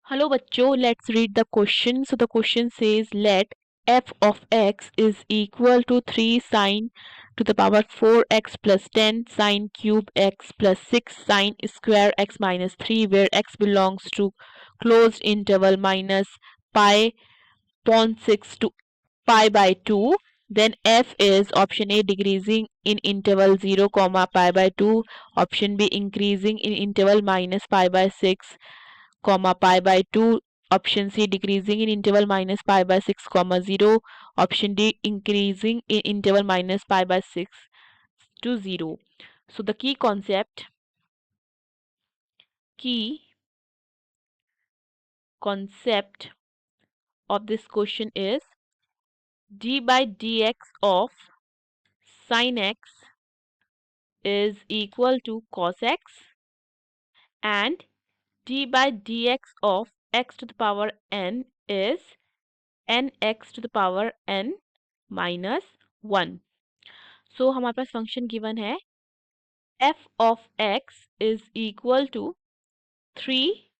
Hello bachcho, let's read the question. So the question says let f of x is equal to 3 sine to the power 4x plus 10 sine cube x plus 6 sine square x minus 3 where x belongs to closed interval minus pi upon 6 to pi by 2. Then f is option A decreasing in interval 0 comma pi by 2, option B increasing in interval minus pi by 6 comma pi by 2, option C decreasing in interval minus pi by 6 comma 0, option D increasing in interval minus pi by 6 to 0. So the key concept of this question is d by dx of sin x is equal to cos x and d by dx of x to the power n is nx to the power n minus 1. So हमारे पास function given है f of x is equal to 3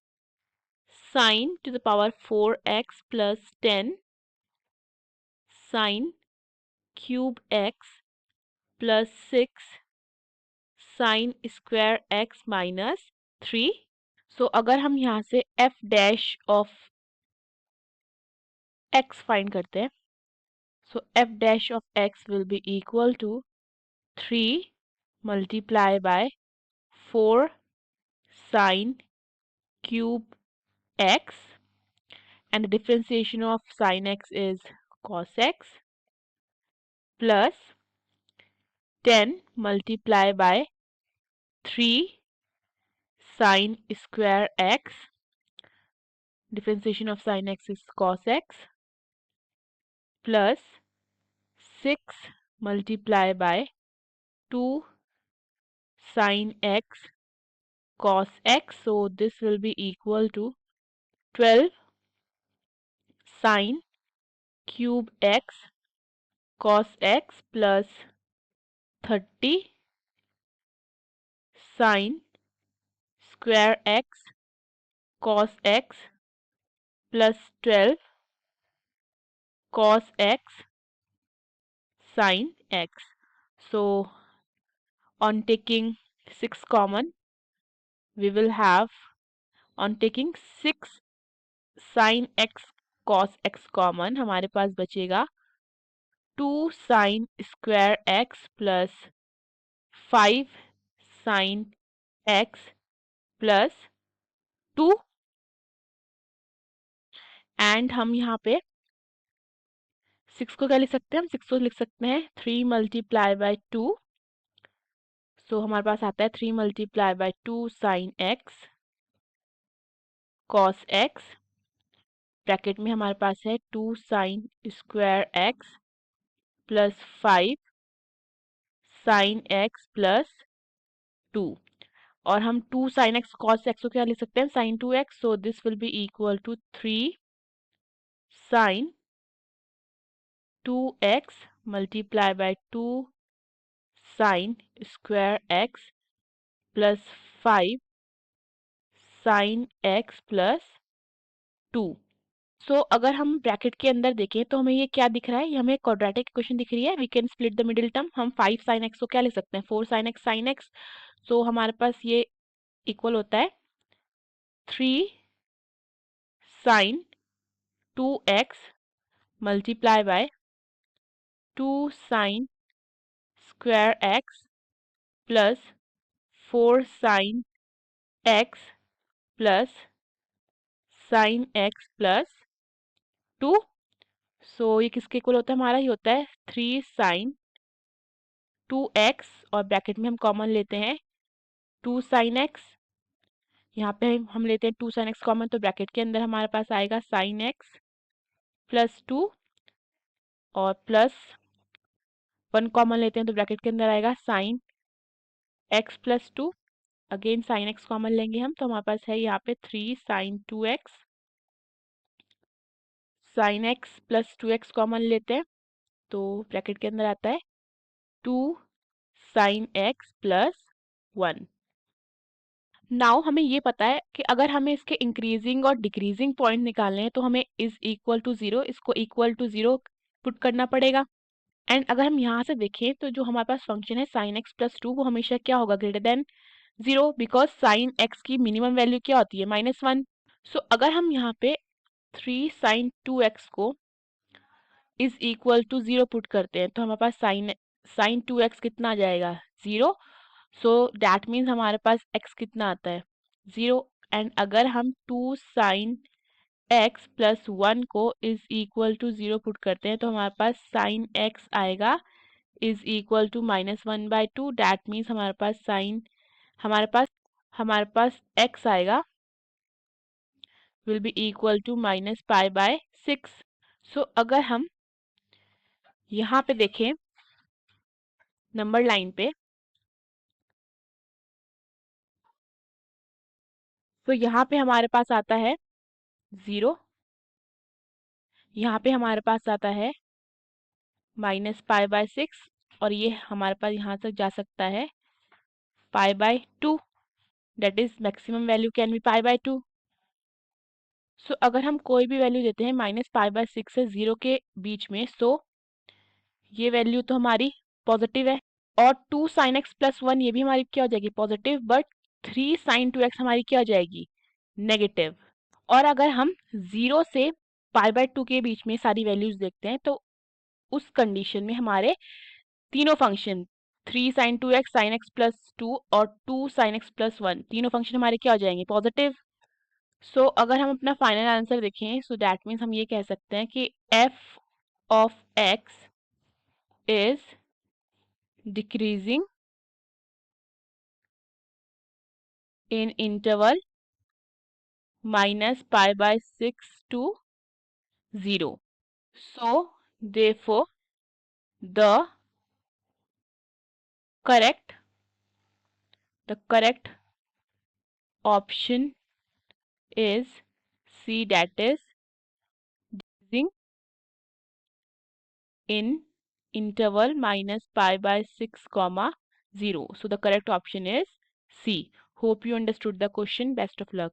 sine to the power 4x plus 10 sine cube x plus 6 sine square x minus 3. So अगर हम यहाँ से f dash of x find करते हैं, so f dash of x will be equal to 3 multiplied by 4 sine cube x, and the differentiation of sin x is cos x, plus 10 multiplied by 3 sine square x, differentiation of sin x is cos x, plus 6 multiplied by 2 sine x cos x, so this will be equal to 12 sine cube x cos x plus 30 sine square x cos x plus 12 cos x sin x. So on taking 6 common, we will have, on taking 6 sin x cos x common, हमारे पास बचेगा 2 sin square x plus 5 sin x plus 2, and हम यहाँ पे 6 को क्या लिख सकते हैं, हम 6 को लिख सकते हैं 3 मल्टीप्लाई बाय 2. सो हमारे पास आता है 3 multiply by 2 sine x cos x, bracket में हमारे पास है 2 sine square x plus 5 sine x plus 2, और हम 2 साइन एक्स कॉस एक्स को क्या लिख सकते हैं, sine 2x, so this will be equal to 3 sine 2x multiply by 2 sine square x plus 5 sine x plus 2. So अगर हम bracket के अंदर देखें तो हमें ये क्या दिख रहा है, ये हमें क्वाड्रेटिक इक्वेशन दिख रही है. We can split the middle term, हम 5 साइन एक्स को क्या लिख सकते हैं, 4 sine x sine x. So हमारे पास ये इक्वल होता है 3 sine 2x multiply by 2 sine square x plus 4 sine x plus sine x plus 2. So ये किसके इक्वल होता है, हमारा ये होता है 3 साइन 2x, और ब्रैकेट में हम कॉमन लेते हैं 2 साइन एक्स, यहाँ पे हम लेते हैं 2 साइन एक्स कॉमन, तो ब्रैकेट के अंदर हमारे पास आएगा साइन एक्स प्लस 2, और प्लस 1 कॉमन लेते हैं तो ब्रैकेट के अंदर आएगा sine x plus 2, again sine x common लेंगे हम, तो हमारे पास है यहाँ पे 3 sine 2x, sine x plus 2x common लेते हैं तो ब्रैकेट के अंदर आता है 2 साइन एक्स प्लस 1. नाउ हमें ये पता है कि अगर हमें इसके इंक्रीजिंग और डिक्रीजिंग पॉइंट निकालने हैं तो हमें इज इक्वल टू 0 इसको इक्वल टू 0 पुट करना पड़ेगा। एंड अगर हम यहाँ से देखें तो जो हमारे पास फंक्शन है sin x प्लस 2 वो हमेशा क्या होगा, greater than 0, because sin x की मिनिमम वैल्यू क्या होती है, -1। सो अगर हम यहाँ पे 3 sin 2x को इज इक्वल टू 0 पुट करते हैं तो हमारे पास sin 2x कितना आ जाएगा, 0। सो दैट मीन्स हमारे पास x कितना आता है, 0। एंड अगर हम 2 sin x प्लस 1 को इज इक्वल टू 0 पुट करते हैं तो हमारे पास sin x आएगा is equal to -1/2। That means हमारे पास x आएगा will be equal to -π/6। So अगर हम यहाँ पे देखें नंबर लाइन पे, तो यहाँ पे हमारे पास आता है 0, यहाँ पे हमारे पास आता है -π/6, और ये हमारे पास यहाँ तक जा सकता है π/2, that is maximum value can be π/2। So अगर हम कोई भी वैल्यू देते हैं -π/6 से 0 के बीच में, सो ये वैल्यू तो हमारी पॉजिटिव है। और 2 sin x प्लस 1 ये भी हमारी क्या हो जाएगी, पॉजिटिव। बट 3 sin 2x हमारी क्या हो जाएगी, नेगेटिव। और अगर हम 0 से π/2 के बीच में सारी वैल्यूज देखते हैं तो उस कंडीशन में हमारे तीनों function 3 sin 2x sin x plus 2 और 2 sin x प्लस 1 तीनों फंक्शन हमारे क्या हो जाएंगे, पॉजिटिव। सो अगर हम अपना फाइनल आंसर देखें, सो दैट मीन्स हम ये कह सकते हैं कि f of x is decreasing in interval -π/6 to 0. So therefore the correct option is C, that is decreasing in interval -π/6, 0. So the correct option is C. Hope you understood the question. Best of luck.